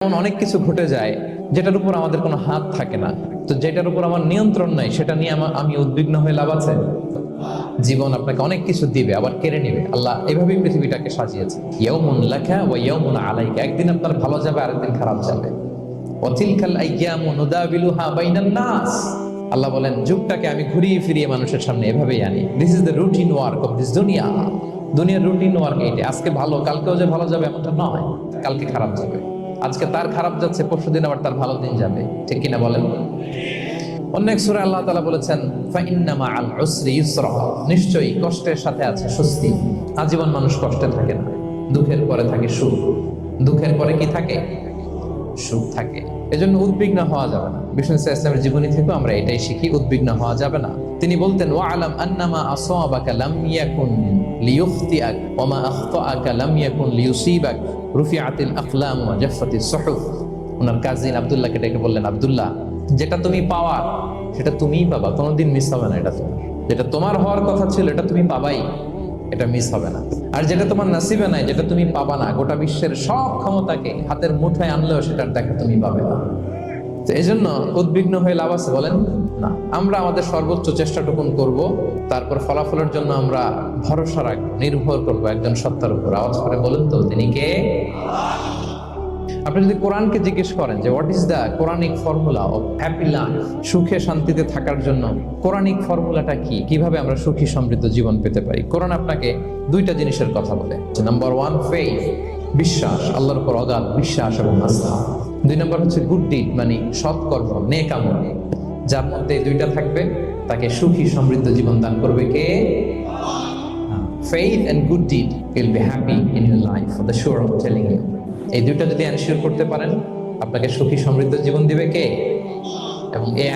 এমন অনেক কিছু ঘটে যায় যেটার উপর আমাদের কোনো হাত থাকে না, তো যেটার উপর আমার নিয়ন্ত্রণ নাই সেটা নিয়ে আমি উদ্বিগ্ন হয়ে লাভ আছে? জীবন আপনাকে অনেক কিছু দিবে আবার কেড়ে নিবে। আল্লাহ এভাবেই পৃথিবীটাকে সাজিয়েছে, ইয়াউমুন লাকা ওয়া ইয়াউমুন আলাইকা। একদিন আপনার ভালো যাবে, আরেকদিন খারাপ যাবে। ওয়া তিলকাল আইয়ামু নুদাবিলুহা বাইনান নাস। আল্লাহ বলেন, যুগটাকে আমি ঘুরিয়ে ফিরিয়ে মানুষের সামনে এভাবেই আনি। This is the routine work of this দুনিয়া। দুনিয়ার রুটিন ওয়ার্ক এইটা। আজকে ভালো, কালকেও যে ভালো যাবে এমনটা নয়, কালকে খারাপ যাবে। আজকে তার খারাপ যাচ্ছে, পরশুদিন আবার তার ভালো দিন যাবে, ঠিক কিনা বলেন? অন্য এক সূরায় আল্লাহ তাআলা বলেছেন, ফাইন্না মাআল উসরি ইউসরা। নিশ্চয়ই কষ্টের সাথে আছে স্বস্তি। আজীবন মানুষ কষ্টে থাকে না, দুঃখের পরে থাকে সুখ। দুঃখের পরে কি থাকে? সুখ থাকে। এজন্য উদ্বিগ্ন হওয়া যাবে না। বিষ্ণু ইসলামের জীবনী থেকে আমরা এটাই শিখি, উদ্বিগ্ন হওয়া যাবে না। তিনি বলতেন, ওয়া আলাম আন্নামা আসাবাকা লাম ইয়াকুন লিয়ুখতিআক ওয়া মা আখতাআকা লাম ইয়াকুন লিয়ুসিবাক রুফিআতিল আকলাম ওয়া জাফফাতিস সুহুফ। ওনার কাজিন আব্দুল্লাহকে ডেকে বললেন, আব্দুল্লাহ, যেটা তুমি পাওয়ার সেটা তুমিই পাবা, কোনোদিন মিস হবে না। এটা তোমার, যেটা তোমার হওয়ার কথা ছিল এটা তুমি পাবাই, এটা মিস হবে না। আর যেটা তোমার নসিবে নাই, যেটা তুমি পাবা না, গোটা বিশ্বের সব ক্ষমতাকে হাতের মুঠোয় আনলেও সেটার দেখা তুমি পাবে না। তো এই জন্য উদ্বিগ্ন হয়ে লাভ আছে বলেন? না। আমরা আমাদের সর্বোচ্চ চেষ্টাটুকুন করব, তারপর ফলাফলের জন্য আমরা ভরসা রাখবো, নির্ভর করবো একজন সত্তার উপর। আওয়াজ করে বলেন তো, তিনি কে? আপনি যদি কোরআনকে জিজ্ঞেস করেন যে what is the Quranic formula of happy life, সুখে শান্তিতে থাকার জন্য কোরআনিক ফর্মুলাটা কি, কিভাবে আমরা সুখী সমৃদ্ধ জীবন পেতে পারি, কোরআন আপনাকে দুইটা জিনিসের কথা বলে। নাম্বার 1, ফেইথ, বিশ্বাস, আল্লাহর উপর অগাধ বিশ্বাস এবং আস্থা। 2 নম্বর হচ্ছে গুড ডিড, মানে সৎকর্ম, নেক আমল। যার মধ্যে দুইটা থাকবে তাকে সুখী সমৃদ্ধ জীবন দান করবে কে? Faith and good deed will be happy in your life, for the sure, I am telling you. এই দুইটা যদি এনশিওর করতে পারেন, আপনাকে সুখী সমৃদ্ধ জীবন দিবে কে? এবং এই